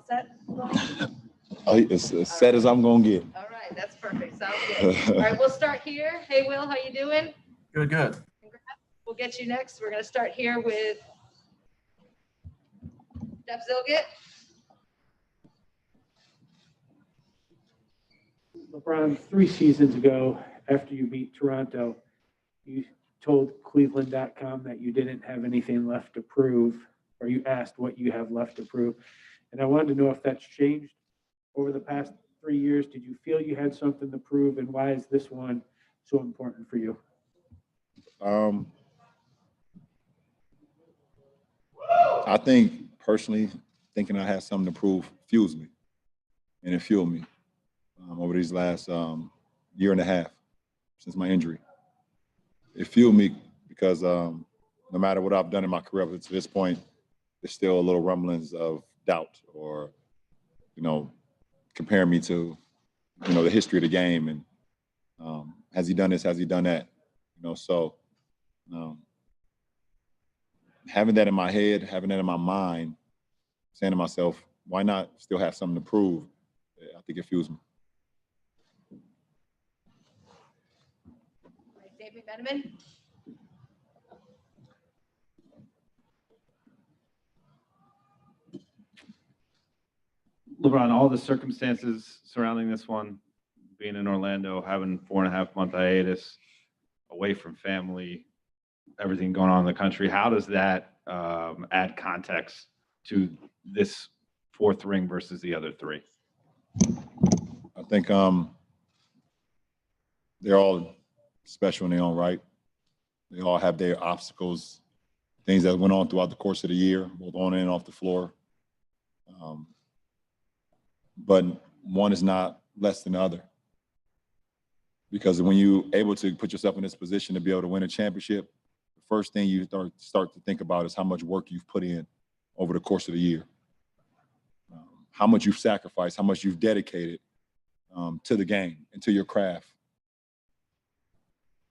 all set? As set as I'm gonna get. All right, that's perfect. Sounds good. All right, we'll start here. Hey, Will, how you doing? Good, good. Congrats. We'll get you next. We're gonna start here with Jeff Zilgett. LeBron, 3 seasons ago, after you beat Toronto, you told Cleveland.com that you didn't have anything left to prove, or you asked what you have left to prove. And I wanted to know if that's changed over the past 3 years. Did you feel you had something to prove, and why is this one so important for you? I think personally, thinking I had something to prove fuels me, and it fueled me over these last year and a half since my injury. It fueled me because no matter what I've done in my career up to this point, there's still a little rumblings of doubt or, comparing me to, the history of the game and has he done this, has he done that? So having that in my head, having that in my mind, saying to myself, why not still have something to prove? I think it fuels me. David Benjamin. LeBron, all the circumstances surrounding this one, being in Orlando, having 4.5-month hiatus, away from family, everything going on in the country, how does that add context to this 4th ring versus the other 3? I think they're all special in their own right. They all have their obstacles, things that went on throughout the course of the year, both on and off the floor. But one is not less than the other. Because when you're able to put yourself in this position to be able to win a championship, the first thing you start to think about is how much work you've put in over the course of the year. How much you've sacrificed, how much you've dedicated to the game and to your craft.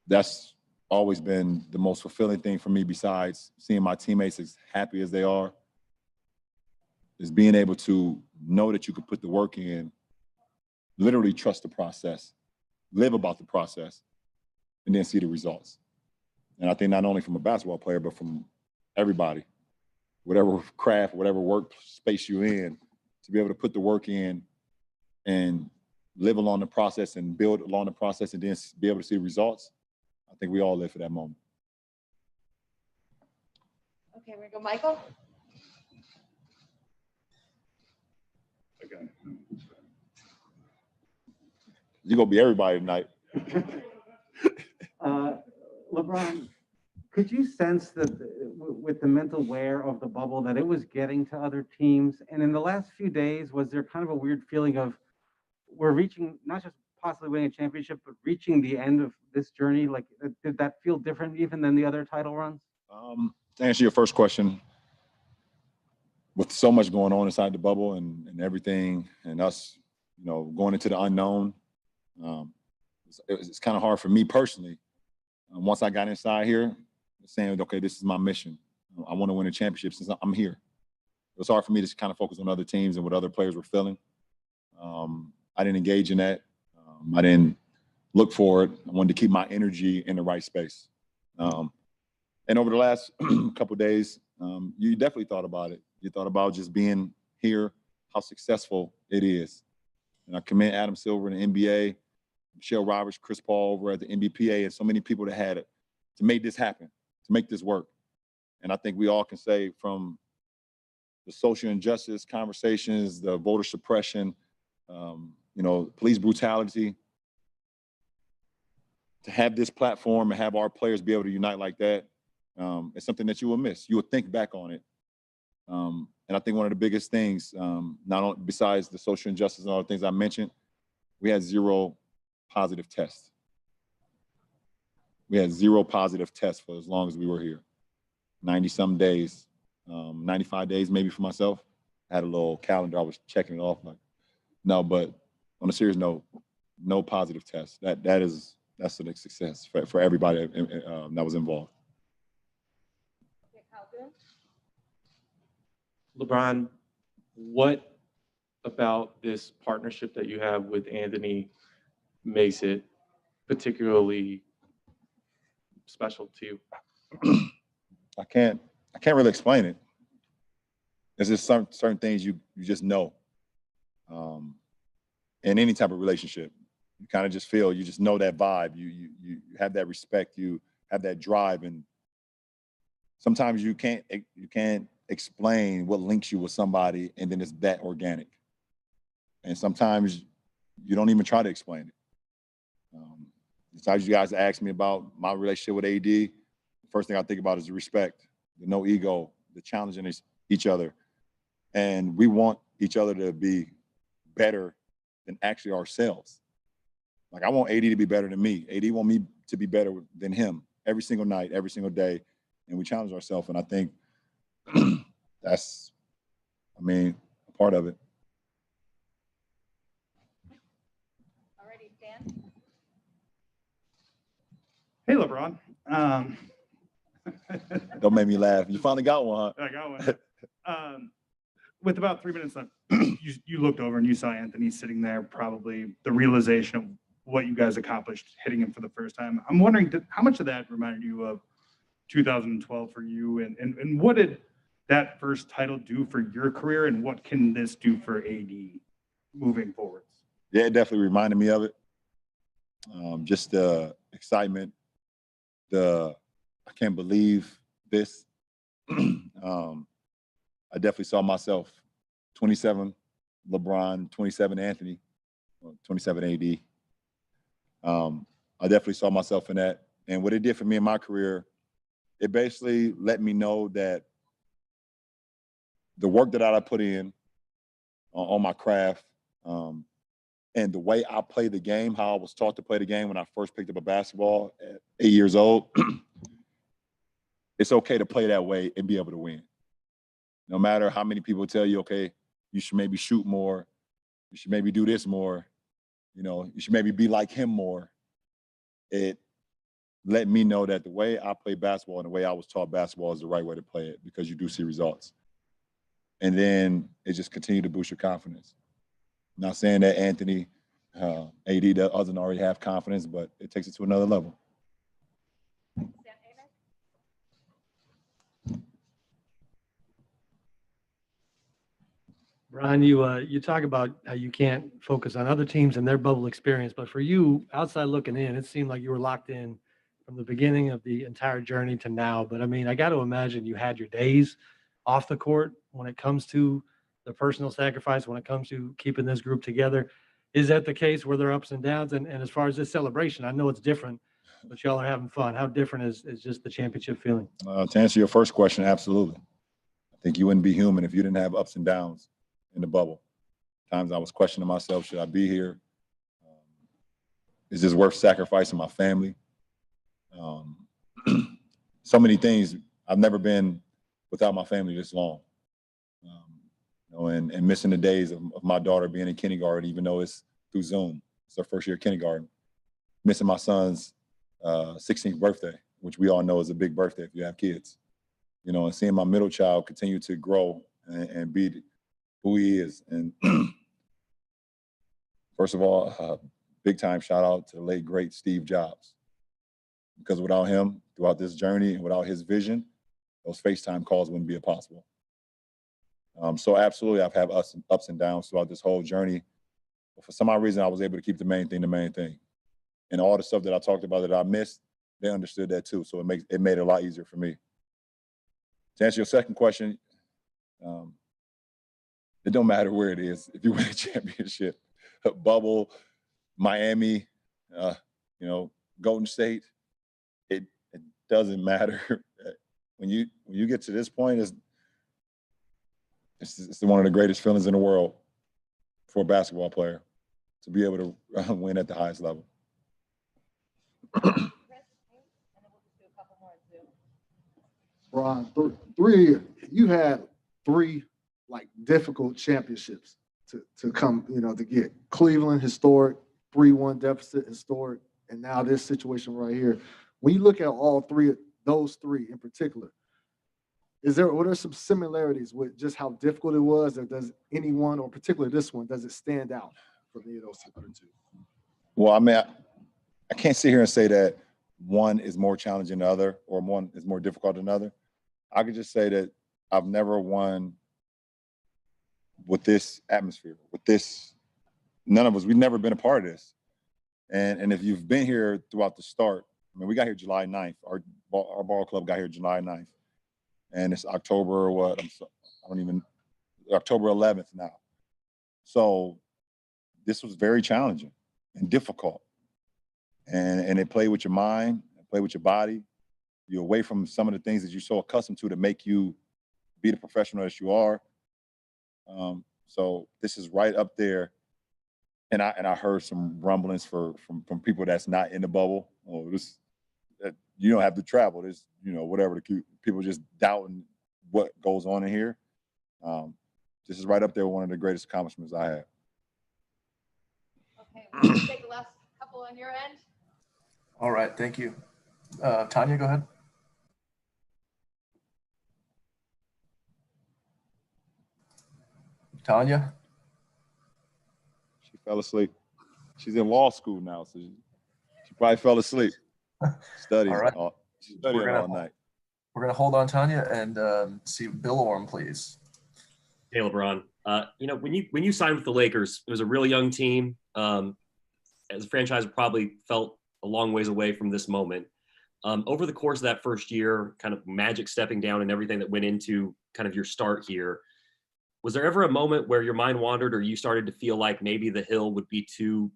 That's always been the most fulfilling thing for me, besides seeing my teammates as happy as they are, is being able to know that you could put the work in, literally trust the process, live about the process, and then see the results. And I think not only from a basketball player, but from everybody, whatever craft, whatever work space you're in, to be able to put the work in and live along the process and build along the process and then be able to see results. I think we all live for that moment. Okay, we're gonna go Michael. Okay. You're gonna be everybody tonight. LeBron, could you sense that with the mental wear of the bubble that it was getting to other teams? And in the last few days, was there kind of a weird feeling of we're reaching, not just possibly winning a championship, but reaching the end of this journey? Like, did that feel different even than the other title runs? To answer your first question, with so much going on inside the bubble and everything, and us, going into the unknown, it's kind of hard for me personally. Once I got inside here, saying, okay, this is my mission. I want to win a championship since I'm here. It was hard for me to kind of focus on other teams and what other players were feeling. I didn't engage in that. I didn't look for it. I wanted to keep my energy in the right space. And over the last couple of days, you definitely thought about it. You thought about just being here, how successful it is. And I commend Adam Silver in the NBA, Michelle Roberts, Chris Paul over at the NBPA, and so many people that had it to make this happen, to make this work. And I think we all can say, from the social injustice conversations, the voter suppression, police brutality, to have this platform and have our players be able to unite like that, it's something that you will miss. You will think back on it. And I think one of the biggest things, not only besides the social injustice and all the things I mentioned, we had 0 positive tests. We had 0 positive tests for as long as we were here. 90-some days, 95 days maybe for myself. I had a little calendar, I was checking it off. Like, no, but on a serious note, no positive tests. That's a success for everybody that was involved. Okay, Calvin. LeBron, what about this partnership that you have with Anthony makes it particularly special to you? I can't really explain it. There's just certain things you just know. In any type of relationship, you kind of just feel, you just know that vibe. You have that respect. You have that drive, and sometimes you can't explain what links you with somebody, and then it's that organic. And sometimes you don't even try to explain it. Besides, you guys ask me about my relationship with AD. The first thing I think about is the respect, the no ego, the challenging each other. And we want each other to be better than actually ourselves. Like, I want AD to be better than me. AD want me to be better than him every single night, every single day. And we challenge ourselves. And I think that's, a part of it. Alrighty, Dan. Hey, LeBron. Don't make me laugh. You finally got one, huh? I got one. With about 3 minutes left, you looked over and you saw Anthony sitting there, probably the realization of what you guys accomplished, hitting him for the first time. I'm wondering, how much of that reminded you of 2012 for you? And what did that first title do for your career? And what can this do for AD moving forwards? Yeah, it definitely reminded me of it. Just the excitement, I can't believe this. I definitely saw myself 27 LeBron, 27 Anthony, 27 AD. I definitely saw myself in that. And what it did for me in my career, it basically let me know that the work that I put in on my craft, and the way I play the game, how I was taught to play the game when I first picked up a basketball at 8 years old, it's okay to play that way and be able to win. No matter how many people tell you, okay, you should maybe shoot more, you should maybe do this more, you should maybe be like him more. It let me know that the way I play basketball and the way I was taught basketball is the right way to play it, because you do see results. And then it just continued to boost your confidence. I'm not saying that Anthony, AD doesn't already have confidence, but it takes it to another level. Brian, you talk about how you can't focus on other teams and their bubble experience, but for you, outside looking in, it seemed like you were locked in from the beginning of the entire journey to now. But I got to imagine you had your days off the court when it comes to the personal sacrifice, when it comes to keeping this group together. Is that the case? Were there ups and downs? And as far as this celebration, I know it's different, but y'all are having fun. How different is just the championship feeling? To answer your first question, absolutely. I think you wouldn't be human if you didn't have ups and downs in the bubble. Times I was questioning myself, should I be here? Is this worth sacrificing my family? So many things. I've never been without my family this long. And missing the days of my daughter being in kindergarten, even though it's through Zoom. It's her first year of kindergarten. Missing my son's 16th birthday, which we all know is a big birthday if you have kids. And seeing my middle child continue to grow and be who he is. And first of all, big time shout out to the late, great Steve Jobs. Because without him, throughout this journey and without his vision, those FaceTime calls wouldn't be possible. So absolutely, I've had ups and downs throughout this whole journey. But for some odd reason, I was able to keep the main thing. And all the stuff that I talked about that I missed, they understood that too. So it made it a lot easier for me. To answer your second question, it don't matter where it is. If you win a championship, bubble, Miami, Golden State, it doesn't matter. When you get to this point, it's one of the greatest feelings in the world for a basketball player, to be able to win at the highest level. Ron, you had three difficult championships to come, to get. Cleveland, historic, 3-1 deficit, historic, and now this situation right here. When you look at all those three in particular, what are some similarities with just how difficult it was, or does anyone, or particularly this one, does it stand out from any of those other two? Well, I mean, I can't sit here and say that one is more challenging than the other or one is more difficult than the other. I could just say that I've never won with this atmosphere, with this, none of us, we've never been a part of this. And if you've been here throughout the start, I mean, we got here July 9th. Our ball club got here July 9th. And it's October what? October 11th now. So this was very challenging and difficult. And it played with your mind, it played with your body. You're away from some of the things that you're so accustomed to make you be the professional that you are. So this is right up there. And I heard some rumblings from people that's not in the bubble. Oh, that you don't have to travel. This, whatever. People just doubting what goes on in here. This is right up there with one of the greatest accomplishments I have. Okay, we'll take the last couple on your end. All right, thank you. Tanya, go ahead. Tanya? She fell asleep. She's in law school now, so she probably fell asleep. Studying, All right. She's studying all night. We're going to hold on Tanya and see Bill Orm, please. Hey, LeBron. When you signed with the Lakers, it was a really young team. As a franchise, probably felt a long ways away from this moment. Over the course of that first year, kind of magic stepping down and everything that went into kind of your start here, was there ever a moment where your mind wandered or you started to feel like maybe the hill would be too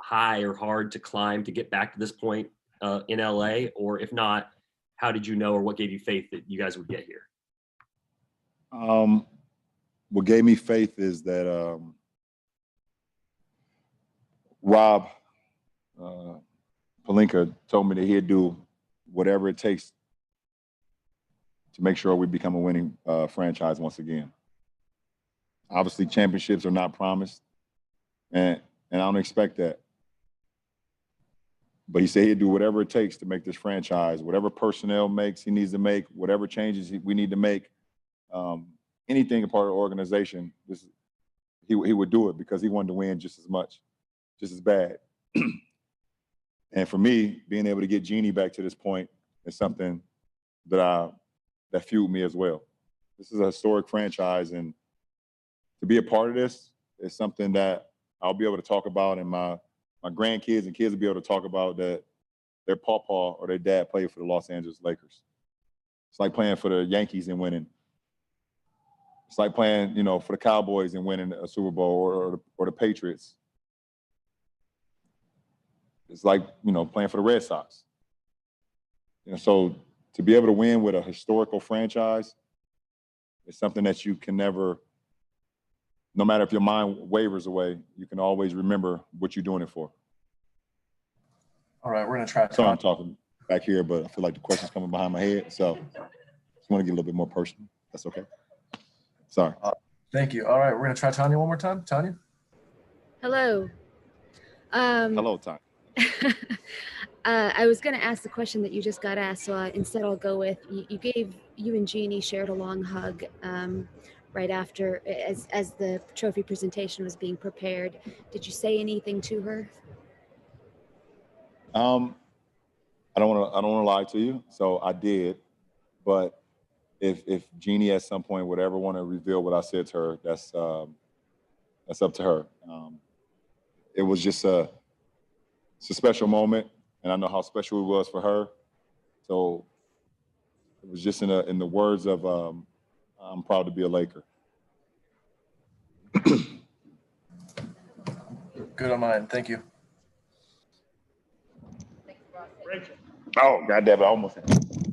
high or hard to climb to get back to this point in LA? Or if not, how did you know, or what gave you faith that you guys would get here? What gave me faith is that Rob Pelinka told me that he'd do whatever it takes to make sure we become a winning franchise once again. Obviously, championships are not promised, and I don't expect that. But he said he'd do whatever it takes to make this franchise, whatever personnel he needs to make, whatever changes we need to make, anything a part of the organization, he would do it because he wanted to win just as much, just as bad. And for me, being able to get Jeannie back to this point is something that fueled me as well. This is a historic franchise, and to be a part of this is something that I'll be able to talk about, and my grandkids and kids will be able to talk about that their pawpaw or their dad played for the Los Angeles Lakers. It's like playing for the Yankees and winning. It's like playing, for the Cowboys and winning a Super Bowl or the Patriots. It's like, playing for the Red Sox. So to be able to win with a historical franchise is something that you can never, no matter if your mind wavers away, you can always remember what you're doing it for. All right, we're going to try. Sorry, I'm talking back here, but I feel like the question's coming behind my head. So just want to get a little bit more personal. That's okay. Sorry. Thank you. All right, we're going to try Tanya one more time. Tanya? Hello. Hello, Tanya. I was going to ask the question that you just got asked, so instead I'll go with, you and Jeannie shared a long hug right after, as the trophy presentation was being prepared. Did you say anything to her? I don't want to lie to you, so I did, but if Jeannie at some point would ever want to reveal what I said to her, that's up to her. It was just it's a special moment, and I know how special it was for her. So it was just in the words of I'm proud to be a Laker. Good on mine. Thank you. Thanks, Ross. Oh, goddamn it, I almost had it.